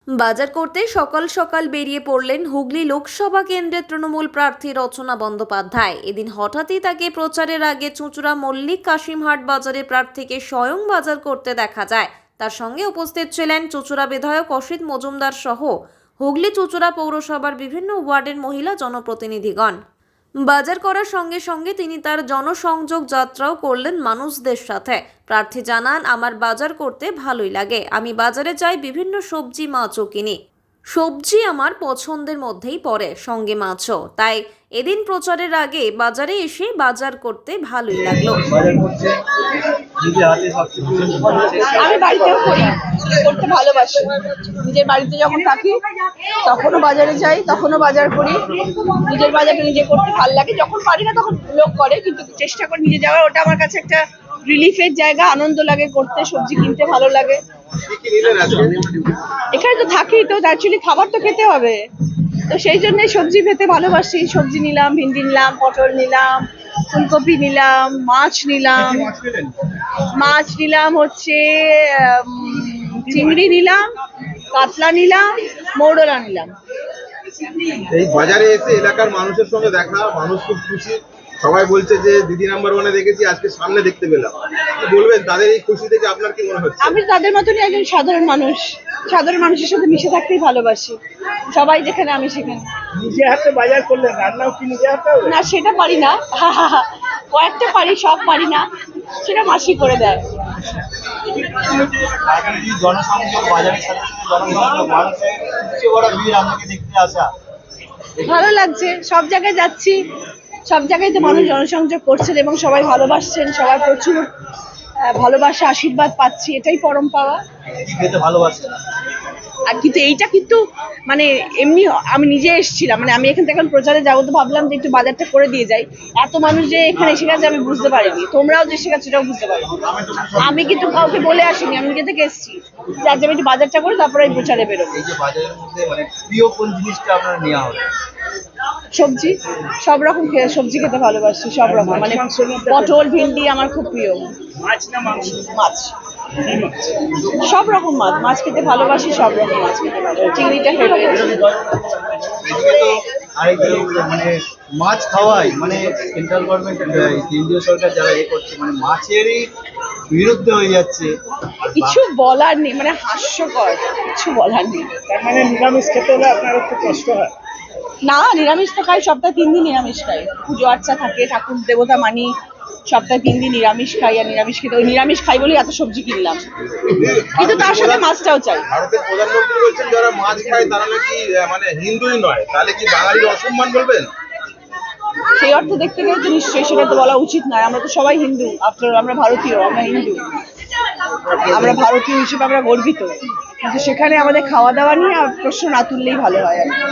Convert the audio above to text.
বাজার করতে সকাল সকাল বেরিয়ে পড়লেন হুগলি লোকসভা কেন্দ্রের তৃণমূল প্রার্থী রচনা বন্দ্যোপাধ্যায়। এদিন হঠাৎই তাকে প্রচারের আগে চুঁচুড়া মল্লিক কাশিমহাট বাজারে প্রার্থীকে স্বয়ং বাজার করতে দেখা যায়। তার সঙ্গে উপস্থিত ছিলেন চুঁচুড়া বিধায়ক অসিত মজুমদার সহ হুগলি চুঁচুড়া পৌরসভার বিভিন্ন ওয়ার্ডের মহিলা জনপ্রতিনিধিগণ। বাজার করার সঙ্গে সঙ্গে তিনি তার জনসংযোগ যাত্রাও করলেন মানুষদের সাথে। প্রার্থী জানান, আমার বাজার করতে ভালোই লাগে, আমি বাজারে যাই, বিভিন্ন সবজি মাছও কিনি। সবজি আমার পছন্দের মধ্যেই পড়ে, সঙ্গে মাছও। তাই এদিন প্রচারের আগে বাজারে এসে বাজার করতে ভালোই লাগলো। আমি বাড়িতেও করি, করতে ভালোবাসি। নিজের বাড়িতে যখন থাকি তখনও বাজারে যাই, তখনও বাজার করি। নিজের বাজারটা নিজে করতে ভালো লাগে, যখন পারি না তখন লোক করে, কিন্তু চেষ্টা করি নিজে যাওয়ার। ওটা আমার কাছে একটা রিলিফের জায়গা, আনন্দ লাগে করতে, সবজি কিনতে ভালো লাগে। এখানে তো থাকি, তো অ্যাকচুয়ালি খাবার তো খেতে হবে, তো সেই জন্যই সবজি খেতে ভালোবাসি। সবজি নিলাম, ভিন্ডি নিলাম, পটল নিলাম, ফুলকপি নিলাম, মাছ নিলাম হচ্ছে চিংড়ি নিলাম, কাতলা নিলাম, মৌরলা নিলাম। এই বাজারে এসে এলাকার মানুষের সঙ্গে দেখা, মানুষ খুব খুশি। সবাই বলছে যে দিদি নাম্বার ওয়ানে দেখেছি, আজকে সামনে দেখতে পেলাম। কি বলবেন তাদের এই খুশি থেকে? আপনার কি মনে হচ্ছে? আমি তাদের মতনই একজন সাধারণ মানুষ, সাধারণ মানুষের সাথে মিশে থাকতেই ভালোবাসি। সবাই যেখানে আমি সেখানে। নিজে হাতে বাজার করলেন, রান্নাও কি নিজে হাতে? না, সেটা পারি না, কয়েকটা পারি, সব পারি না, সেটা মাসি করে দেয়। জনসংযোগ, বাজারের সাথে জনসংযোগ, মানুষের সবচেয়ে বড় ভিড় আপনাকে দেখতে আসা, ভালো লাগছে। সব জায়গায় যাচ্ছি, সব জায়গায় তো মানুষ জনসংযোগ করছেন এবং সবাই ভালোবাসছেন, সবার প্রচুর ভালোবাসা, আশীর্বাদ পাচ্ছি, এটাই পরম পাওয়া। কি খেতে ভালোবাসেন? আর কিন্তু এইটা কিন্তু মানে এমনি আমি নিজে এসেছিলাম, মানে আমি এখান থেকে এখন প্রচারে যাবো, তো ভাবলাম যে একটু বাজারটা করে দিয়ে যাই। এত মানুষ যে এখানে এসে গেছে আমি বুঝতে পারিনি, তোমরাও যে এসে গেছো এটাও বুঝতে পারিনি। আমি কিন্তু কাউকে বলে আসিনি, আমি নিজে থেকে এসেছি যে আজ আমি একটু বাজারটা করে তারপরে আমি প্রচারে বেরোবো। এই যে বাজারের মধ্যে মানে প্রিয় কোন জিনিসটা আপনার নেওয়া হবে? সবজি, সব রকম সবজি খেতে ভালোবাসি, সব রকম, মানে পটল, ভিন্ডি আমার খুব প্রিয়। মাছ না মাংস? মাছ, সব রকম মাছ, মাছ খেতে ভালোবাসি, সব রকম মাছ খেতে ভালোবাসি। চিংড়িটা ফেভারিট। মানে মাছ খাওয়াই মানে সেন্ট্রাল গভর্নমেন্ট, কেন্দ্রীয় সরকার যারা করছে, মানে মাছেরই বিরুদ্ধে হয়ে যাচ্ছে। কিছু বলার নেই, মানে হাস্যকর, কিছু বলার নেই। তার মানে নিরামিষ খেতে হলে আপনার একটু কষ্ট হয়? না, নিরামিষ তো খাই, সপ্তাহে 3 দিন নিরামিষ খাই। পুজো আর্চা থাকে, ঠাকুর দেবতা মানি, সপ্তাহে 3 দিন নিরামিষ খাই। আর নিরামিষ খেতে, ওই নিরামিষ খাই বলেই এত সবজি কিনলাম, কিন্তু তার সাথে মাছটাও চাই। ভারতের প্রধানমন্ত্রী বলছেন যারা মাছ খায় তারা নাকি মানে হিন্দুই নয়, তাহলে কি বাঙালির অসম্মান বলবেন? সেই অর্থে দেখতে গেলে তো নিশ্চয়ই সেটা তো বলা উচিত নয়। আমরা তো সবাই হিন্দু, আফটার আমরা ভারতীয়, আমরা হিন্দু, আমরা ভারতীয় হিসেবে আমরা গর্বিত। কিন্তু সেখানে আমাদের খাওয়া দাওয়া নিয়ে প্রশ্ন না তুললেই ভালো হয় আর কি।